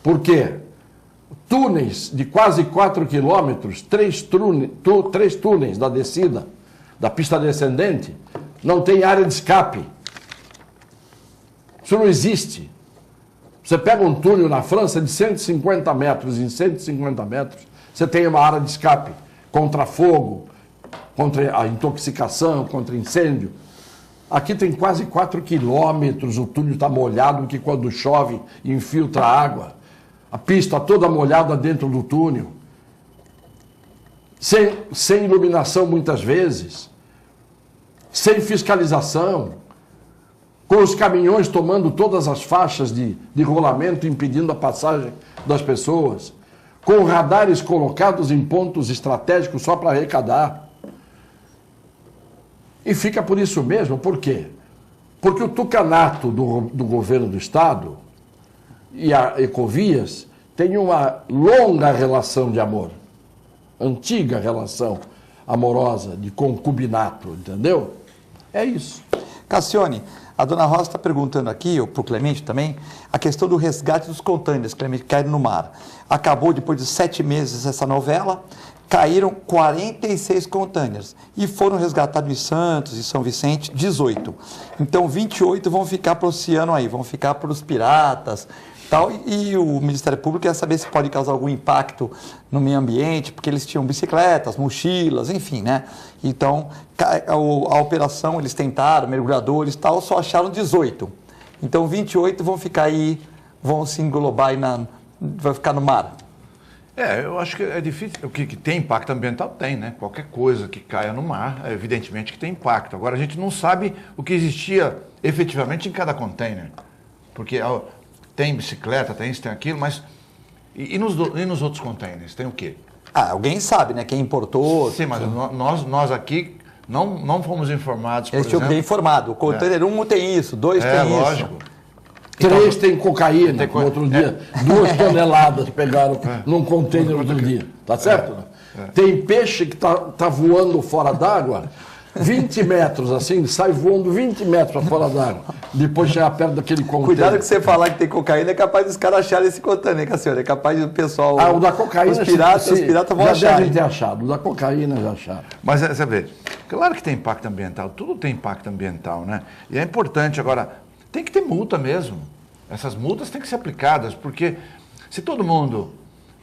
Por quê? Túneis de quase 4 quilômetros, 3 túneis da descida, da pista descendente, não tem área de escape. Isso não existe. Você pega um túnel na França de 150 metros, em 150 metros, você tem uma área de escape contra fogo, contra a intoxicação, contra incêndio. Aqui tem quase 4 quilômetros, o túnel está molhado, que quando chove infiltra água. A pista toda molhada dentro do túnel. Sem iluminação muitas vezes. Sem fiscalização. Com os caminhões tomando todas as faixas de rolamento, impedindo a passagem das pessoas. Com radares colocados em pontos estratégicos só para arrecadar. E fica por isso mesmo, por quê? Porque o tucanato do governo do Estado e a Ecovias tem uma longa relação de amor, antiga relação amorosa, de concubinato, entendeu? É isso. Cassione, a dona Rosa está perguntando aqui, ou para o Clemente também, a questão do resgate dos contêineres, Clemente, que caíram no mar. Acabou depois de 7 meses essa novela, caíram 46 contêineres e foram resgatados em Santos e São Vicente 18. Então 28 vão ficar para o oceano aí, vão ficar para os piratas tal. E o Ministério Público quer saber se pode causar algum impacto no meio ambiente, porque eles tinham bicicletas, mochilas, enfim, né? Então a operação, eles tentaram, mergulhadores e tal, só acharam 18. Então 28 vão ficar aí, vão se englobar aí, vai ficar no mar. Eu acho que é difícil. O que tem impacto ambiental tem, né? Qualquer coisa que caia no mar, evidentemente que tem impacto. Agora, a gente não sabe o que existia efetivamente em cada container. Porque tem bicicleta, tem isso, tem aquilo, mas... E nos outros containers? Tem o quê? Alguém sabe, né? Quem importou. Sim, mas nós aqui não fomos informados, por Eles tinham que ter informado. O container 1 tem isso, 2 tem isso. Lógico. 3 tem cocaína, no outro dia 2 toneladas pegaram num container outro dia. Tá certo? Tem peixe que tá voando fora d'água, 20 metros, assim, sai voando 20 metros para fora d'água. Depois chega perto daquele container. Cuidado que você falar que tem cocaína, é capaz dos caras acharem esse container, Cassiano. É capaz do pessoal... o da cocaína... Os piratas vão achar. Já devem ter achado. O da cocaína já acharam. Mas, você vê, claro que tem impacto ambiental. Tudo tem impacto ambiental, né? E é importante, agora, tem que ter multa mesmo. Essas multas têm que ser aplicadas, porque se todo mundo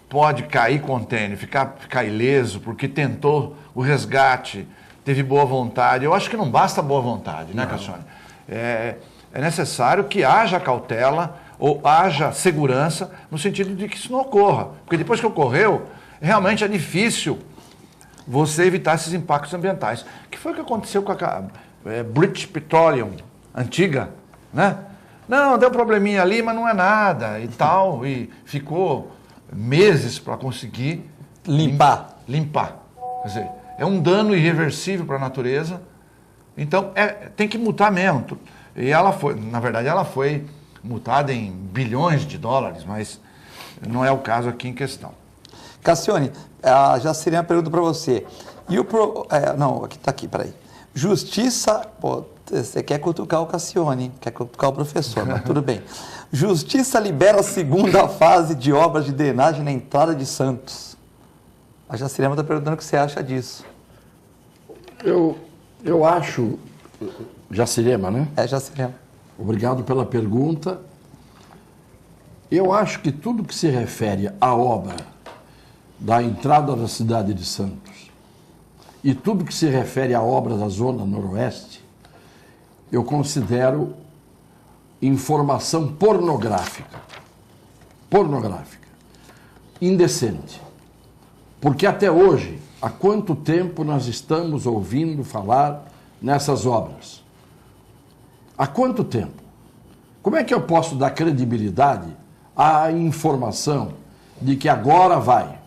pode cair container, ficar ileso, porque tentou o resgate, teve boa vontade, eu acho que não basta boa vontade, né, Cassiano? É necessário que haja cautela ou haja segurança no sentido de que isso não ocorra. Porque depois que ocorreu, realmente é difícil você evitar esses impactos ambientais. Que foi o que aconteceu com a British Petroleum, antiga, né? Não, deu probleminha ali, mas não é nada e tal. E ficou meses para conseguir limpar. Quer dizer, é um dano irreversível para a natureza. Então, tem que multar mesmo. E ela foi, na verdade, ela foi multada em bilhões de dólares, mas não é o caso aqui em questão. Cassione, já seria uma pergunta para você. E não, aqui está aqui, peraí. Justiça... Você quer cutucar o Cassione, quer cutucar o professor, mas tudo bem. Justiça libera a segunda fase de obras de drenagem na entrada de Santos. A Jacirema está perguntando o que você acha disso. Eu acho... Jacirema, né? Jacirema. Obrigado pela pergunta. Eu acho que tudo que se refere à obra da entrada da cidade de Santos e tudo que se refere à obra da Zona Noroeste, eu considero informação pornográfica. Pornográfica. Indecente. Porque até hoje, há quanto tempo nós estamos ouvindo falar nessas obras? Há quanto tempo? Como é que eu posso dar credibilidade à informação de que agora vai?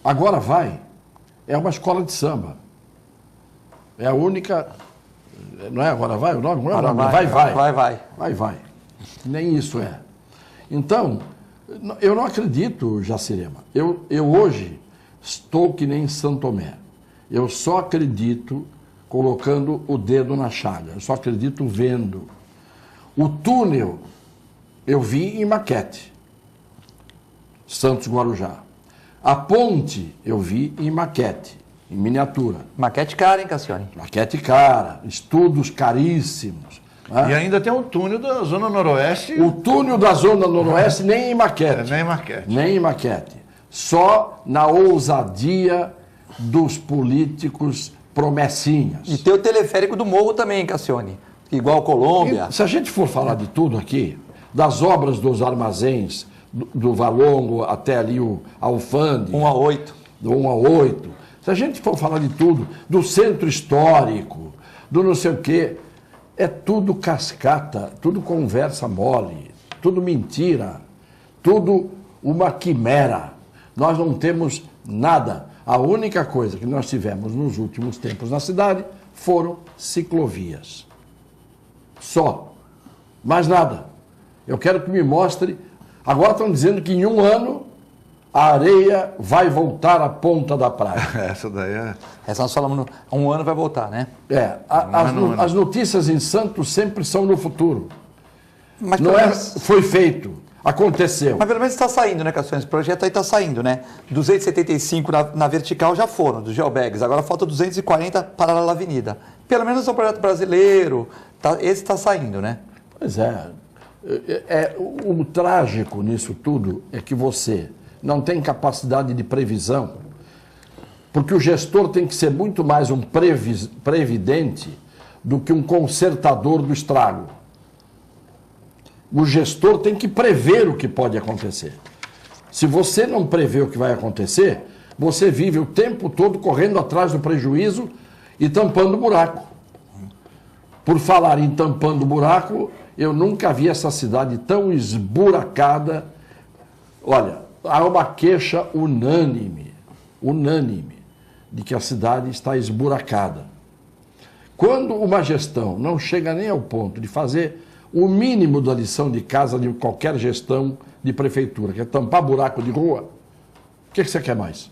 Agora vai. É uma escola de samba. É a única... Não é agora vai o nome? Não é o nome? Vai. Nem isso é. Então, eu não acredito, Jacirema. Eu hoje estou que nem São Tomé. Eu só acredito colocando o dedo na chaga. Eu só acredito vendo. O túnel eu vi em maquete. Santos Guarujá. A ponte eu vi em maquete, em miniatura. Maquete cara, hein, Cassione? Maquete cara, estudos caríssimos. Né? E ainda tem o túnel da Zona Noroeste. O túnel da Zona Noroeste nem em maquete. Nem em maquete. Nem em maquete. Só na ousadia dos políticos promessinhas. E tem o teleférico do Morro também, Cassione. Igual Colômbia. E, se a gente for falar de tudo aqui, das obras dos armazéns, do Valongo até ali o Alfândega. 1 a 8. Do 1 a 8. Se a gente for falar de tudo, do centro histórico, do não sei o quê, é tudo cascata, tudo conversa mole, tudo mentira, tudo uma quimera. Nós não temos nada. A única coisa que nós tivemos nos últimos tempos na cidade foram ciclovias. Só. Mais nada. Eu quero que me mostre. Agora estão dizendo que em 1 ano a areia vai voltar à ponta da praia. Essa daí é... Essa nós falamos, 1 ano vai voltar, né? As notícias em Santos sempre são no futuro. Mas não foi feito, aconteceu. Mas pelo menos está saindo, né, Cassione? Esse projeto aí está saindo, né? 275 na vertical já foram, dos geobags. Agora falta 240 paralela à avenida. Pelo menos é um projeto brasileiro. Esse está saindo, né? Pois é. O trágico nisso tudo é que você não tem capacidade de previsão, porque o gestor tem que ser muito mais um previdente do que um consertador do estrago. O gestor tem que prever o que pode acontecer. Se você não prevê o que vai acontecer, você vive o tempo todo correndo atrás do prejuízo e tampando buraco. Por falar em tampando buraco, eu nunca vi essa cidade tão esburacada. Olha, há uma queixa unânime, de que a cidade está esburacada. Quando uma gestão não chega nem ao ponto de fazer o mínimo da lição de casa de qualquer gestão de prefeitura, que é tampar buraco de rua, o que você quer mais?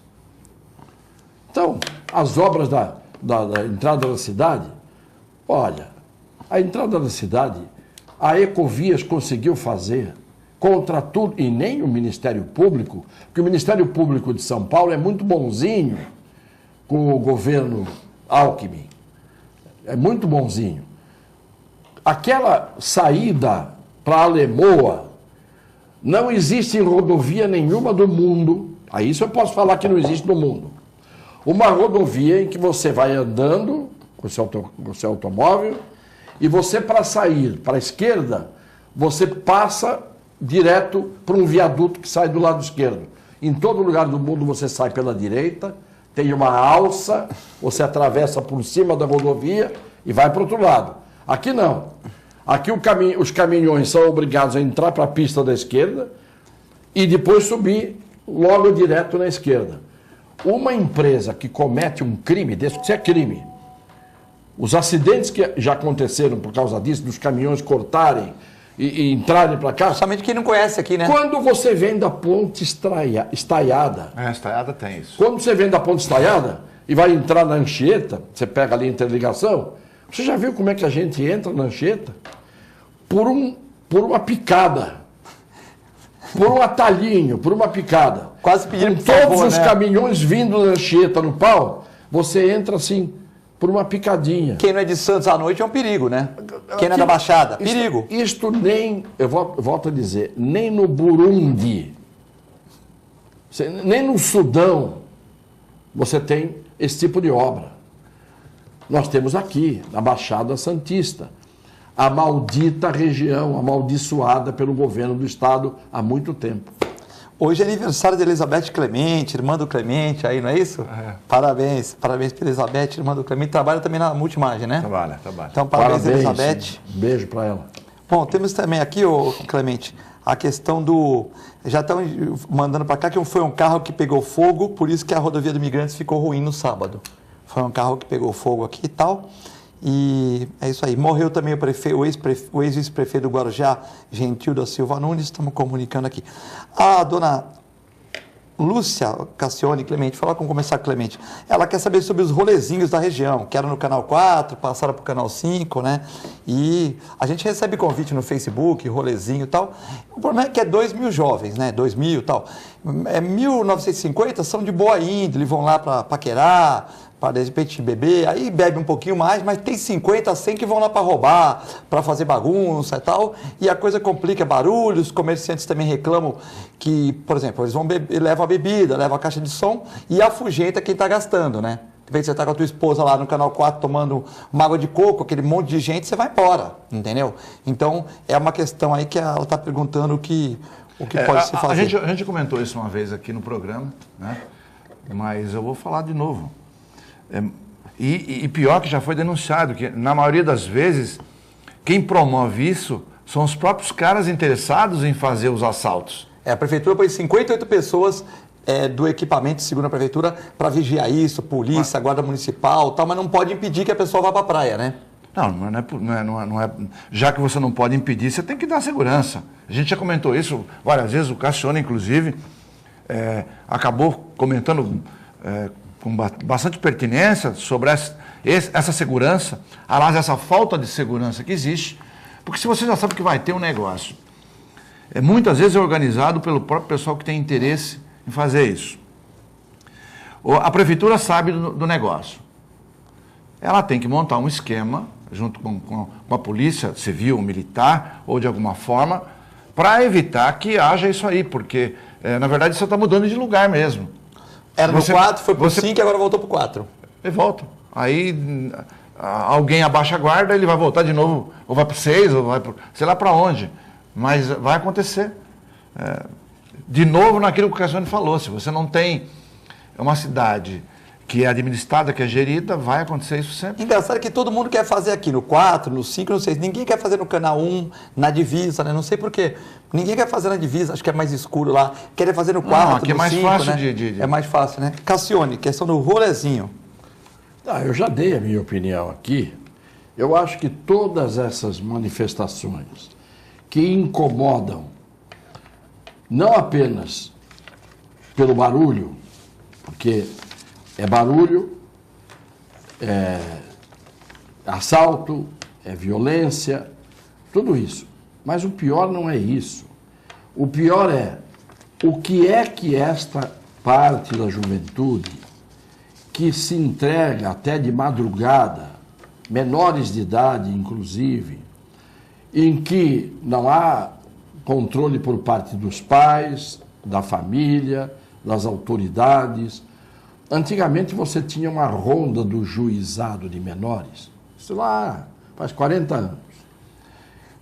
Então, as obras da entrada da cidade, olha, a entrada da cidade, a Ecovias conseguiu fazer contra tudo, e nem o Ministério Público, porque o Ministério Público de São Paulo é muito bonzinho com o governo Alckmin. É muito bonzinho. Aquela saída para a Lemoa, não existe rodovia nenhuma do mundo, aí isso eu posso falar que não existe no mundo. Uma rodovia em que você vai andando com o seu automóvel e você, para sair para a esquerda, você passa direto para um viaduto que sai do lado esquerdo. Em todo lugar do mundo você sai pela direita, tem uma alça, você atravessa por cima da rodovia e vai para o outro lado. Aqui não. Aqui os caminhões são obrigados a entrar para a pista da esquerda e depois subir logo direto na esquerda. Uma empresa que comete um crime desse, isso é crime. Os acidentes que já aconteceram por causa disso, dos caminhões cortarem e entrarem para cá... Justamente quem não conhece aqui, né? Quando você vem da ponte estaiada... Estaiada tem isso. Quando você vem da ponte estaiada e vai entrar na Anchieta, você pega ali a interligação, você já viu como é que a gente entra na Anchieta? Por uma picada. Por um atalhinho, por uma picada. Quase pedindo com todos os caminhões vindo da Anchieta no pau, você entra assim, por uma picadinha. Quem não é de Santos à noite é um perigo, né? Quem não é da Baixada, perigo. Isto nem, eu volto a dizer, nem no Burundi, nem no Sudão, você tem esse tipo de obra. Nós temos aqui, na Baixada Santista, a maldita região, amaldiçoada pelo governo do Estado há muito tempo. Hoje é aniversário de Elizabeth Clemente, irmã do Clemente, aí, não é isso? É. Parabéns para Elizabeth, irmã do Clemente. Trabalha também na Multimagem, né? Trabalha. Então, parabéns Elizabeth. Beijo para ela. Bom, temos também aqui, Clemente, a questão do... Já estão mandando para cá que foi um carro que pegou fogo, por isso que a rodovia de Imigrantes ficou ruim no sábado. Foi um carro que pegou fogo aqui e tal. E é isso aí. Morreu também o ex-vice-prefeito do Guarujá, Gentil da Silva Nunes, estamos comunicando aqui. A dona Lúcia Cassione Clemente, falar com começar Clemente, ela quer saber sobre os rolezinhos da região, que eram no Canal 4, passaram para o Canal 5, né? E a gente recebe convite no Facebook, rolezinho e tal. O problema é que é 2.000 jovens, né? 2.000 e tal. 1.950 são de boa índole, vão lá para paquerar, para de repente beber, aí bebe um pouquinho mais, mas tem 50, 100 que vão lá para roubar, para fazer bagunça e tal, e a coisa complica, barulho, os comerciantes também reclamam que, por exemplo, eles vão levam a bebida, levam a caixa de som e afugenta quem está gastando, né? De repente você está com a tua esposa lá no Canal 4 tomando uma água de coco, aquele monte de gente, você vai embora, entendeu? Então, é uma questão aí que ela está perguntando o que pode se fazer. A gente comentou isso uma vez aqui no programa, né? Mas eu vou falar de novo. E pior que já foi denunciado, que na maioria das vezes, quem promove isso são os próprios caras interessados em fazer os assaltos. A prefeitura põe 58 pessoas do equipamento, segundo a prefeitura, para vigiar isso, polícia, guarda municipal, tal, mas não pode impedir que a pessoa vá para a praia, né? Não é. Já que você não pode impedir, você tem que dar segurança. A gente já comentou isso várias vezes, o Cassione, inclusive, acabou comentando com bastante pertinência sobre essa segurança, aliás, essa falta de segurança que existe, porque se você já sabe que vai ter um negócio, muitas vezes é organizado pelo próprio pessoal que tem interesse em fazer isso. A prefeitura sabe do negócio. Ela tem que montar um esquema, junto com a polícia civil, militar, ou de alguma forma, para evitar que haja isso aí, porque, na verdade, você está mudando de lugar mesmo. Era no 4, foi pro 5 e agora voltou pro 4. Ele volta. Aí alguém abaixa a guarda, ele vai voltar de novo, ou vai pro 6, ou vai pro, sei lá para onde. Mas vai acontecer. De novo naquilo que o Cassione falou, se você não tem uma cidade que é administrada, que é gerida, vai acontecer isso sempre. Engraçado que todo mundo quer fazer aqui no 4, no 5, no 6. Ninguém quer fazer no canal 1, na divisa, né? Não sei por quê. Ninguém quer fazer na divisa, acho que é mais escuro lá. Querem fazer no 4, aqui é no mais 5, fácil né? É mais fácil, né? Cassione, questão do rolezinho. Eu já dei a minha opinião aqui. Eu acho que todas essas manifestações que incomodam, não apenas pelo barulho, porque é barulho, é assalto, é violência, tudo isso. Mas o pior não é isso. O pior é o que é que esta parte da juventude que se entrega até de madrugada, menores de idade inclusive, em que não há controle por parte dos pais, da família, das autoridades. Antigamente você tinha uma ronda do juizado de menores, sei lá, faz 40 anos,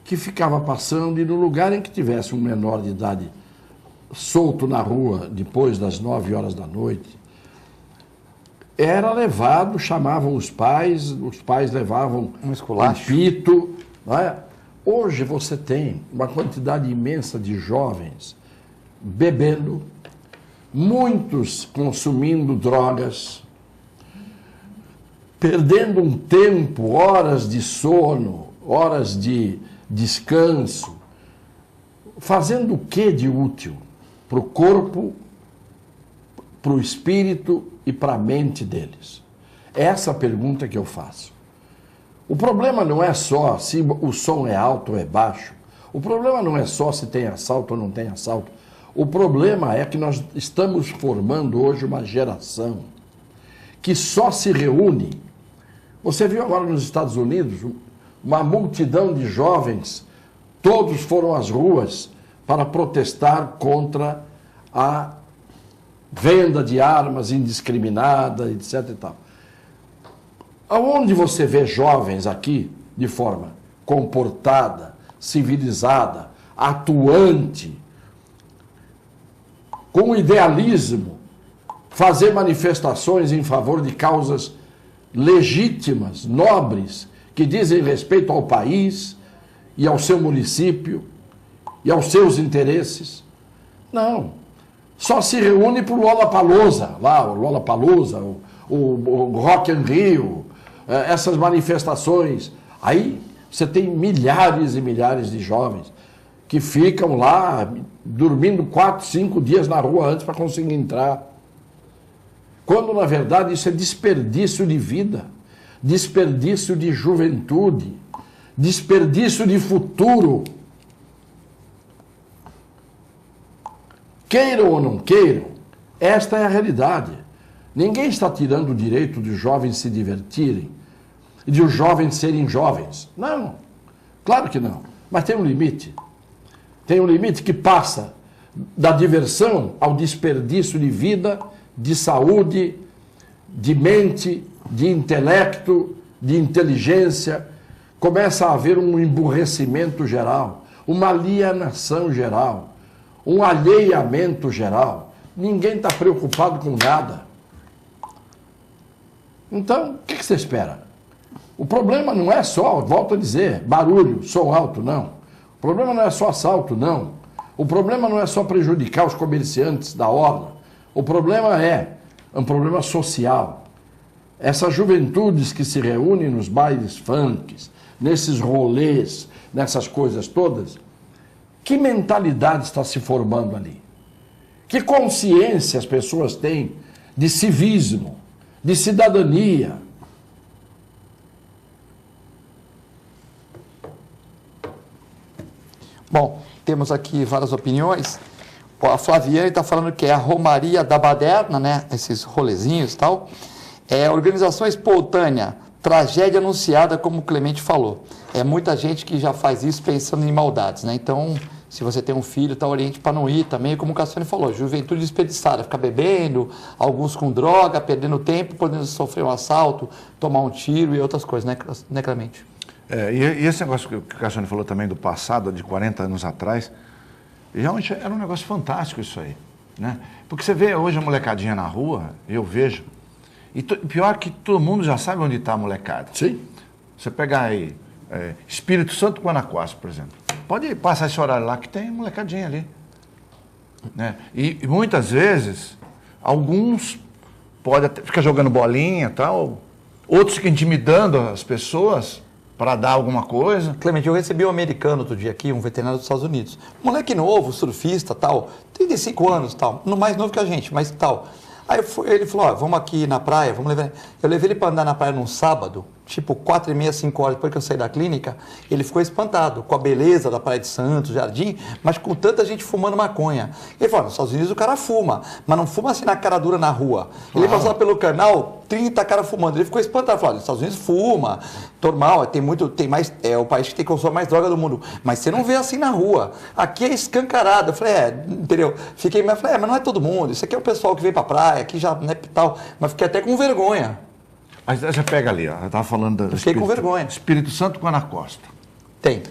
que ficava passando e no lugar em que tivesse um menor de idade solto na rua depois das 9 horas da noite, era levado, chamavam os pais levavam um pito, não é? Hoje você tem uma quantidade imensa de jovens bebendo, muitos consumindo drogas, perdendo um tempo, horas de sono, horas de descanso, fazendo o que de útil para o corpo, para o espírito e para a mente deles? Essa é a pergunta que eu faço. O problema não é só se o som é alto ou é baixo. O problema não é só se tem assalto ou não tem assalto. O problema é que nós estamos formando hoje uma geração que só se reúne. Você viu agora nos Estados Unidos uma multidão de jovens, todos foram às ruas para protestar contra a venda de armas indiscriminada, etc. e tal. Aonde você vê jovens aqui de forma comportada, civilizada, atuante, com idealismo, fazer manifestações em favor de causas legítimas, nobres, que dizem respeito ao país e ao seu município e aos seus interesses? Não. Só se reúne para o Lollapalooza, lá, o Lollapalooza, o Rock in Rio, essas manifestações. Aí você tem milhares e milhares de jovens que ficam lá dormindo 4, 5 dias na rua antes para conseguir entrar. Quando, na verdade, isso é desperdício de vida, desperdício de juventude, desperdício de futuro. Queiram ou não queiram, esta é a realidade. Ninguém está tirando o direito de os jovens se divertirem e de os jovens serem jovens. Não, claro que não. Mas tem um limite. Tem um limite que passa da diversão ao desperdício de vida, de saúde, de mente, de intelecto, de inteligência. Começa a haver um emburrecimento geral, uma alienação geral, um alheiamento geral. Ninguém está preocupado com nada. Então, o que você espera? O problema não é só, volto a dizer, barulho, som alto, não. O problema não é só assalto, não. O problema não é só prejudicar os comerciantes da orla. O problema é um problema social. Essas juventudes que se reúnem nos bailes funks, nesses rolês, nessas coisas todas, que mentalidade está se formando ali? Que consciência as pessoas têm de civismo, de cidadania? Bom, temos aqui várias opiniões. A Flaviane está falando que é a Romaria da Baderna, né? Esses rolezinhos e tal. Organização espontânea, tragédia anunciada, como o Clemente falou. É muita gente que já faz isso pensando em maldades, né? Então, se você tem um filho, tá, oriente para não ir também, como o Cassione falou, juventude desperdiçada, ficar bebendo, alguns com droga, perdendo tempo, podendo sofrer um assalto, tomar um tiro e outras coisas, né, Clemente? E esse negócio que o Cassione falou também do passado, de 40 anos atrás, realmente era um negócio fantástico isso aí, né? Porque você vê hoje a molecadinha na rua, eu vejo, E pior que todo mundo já sabe onde está a molecada. Sim. Você pegar aí, Espírito Santo, Guanacosta, por exemplo. Pode passar esse horário lá que tem molecadinha ali. Né? E muitas vezes, alguns podem ficar jogando bolinha e tal, outros ficam intimidando as pessoas para dar alguma coisa. Clemente, eu recebi um americano outro dia aqui, um veterinário dos Estados Unidos. Moleque novo, surfista, tal, 35 anos, tal, no mais novo que a gente, mas tal. Aí ele falou, ó, vamos aqui na praia, vamos levar... Eu levei ele para andar na praia num sábado, tipo 4h30, 5 horas depois que eu saí da clínica, ele ficou espantado com a beleza da Praia de Santos, Jardim, mas com tanta gente fumando maconha. Ele falou, nos Estados Unidos o cara fuma, mas não fuma assim na cara dura na rua. Ele passava pelo canal, 30 caras fumando. Ele ficou espantado, falou, nos Estados Unidos fuma, normal, tem mais, é o país que consome mais droga do mundo, mas você não vê assim na rua. Aqui é escancarado. Eu falei, entendeu? Mas não é todo mundo, isso aqui é o pessoal que vem pra praia, aqui já não é tal, mas fiquei até com vergonha. Mas você pega ali, ó, eu estava falando do Fiquei com vergonha. Espírito Santo, Guanacosta. Tem.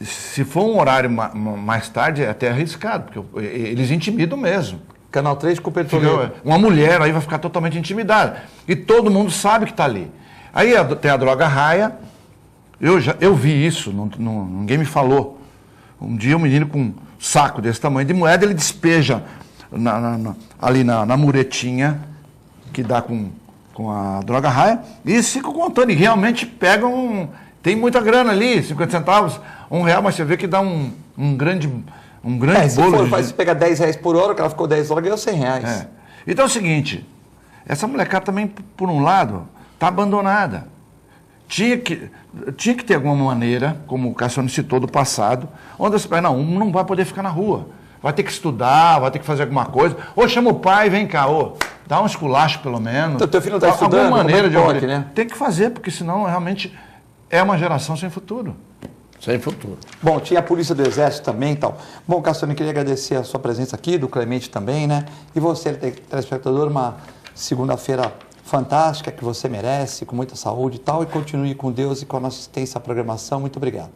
Se for um horário mais tarde, é até arriscado, porque eles intimidam mesmo. Canal 3 com o Petroleiro. Uma mulher aí vai ficar totalmente intimidada. E todo mundo sabe que está ali. Aí tem a droga raia. Eu vi isso, ninguém me falou. Um dia um menino com um saco desse tamanho de moeda, ele despeja ali na muretinha que dá com a droga raia, e eles ficam contando, e realmente pegam, tem muita grana ali, 50 centavos, R$1, mas você vê que dá um grande bolo. Se pegar R$10 por hora, o cara ficou 10 horas, ganhou R$100. Então é o seguinte, essa molecada também, por um lado, está abandonada. Tinha que ter alguma maneira, como o Cassiano citou do passado, onde você fala, não vai poder ficar na rua. Vai ter que estudar, vai ter que fazer alguma coisa. Ou chama o pai, vem cá, dá um esculacho pelo menos. Então, teu filho não está estudando, alguma maneira de pode, né? Tem que fazer, porque senão realmente é uma geração sem futuro. Sem futuro. Bom, tinha a Polícia do Exército também e tal. Bom, Cassiano, eu queria agradecer a sua presença aqui, do Clemente também, né? E você, telespectador, uma segunda-feira fantástica que você merece, com muita saúde e tal. E continue com Deus e com a nossa assistência à programação. Muito obrigado.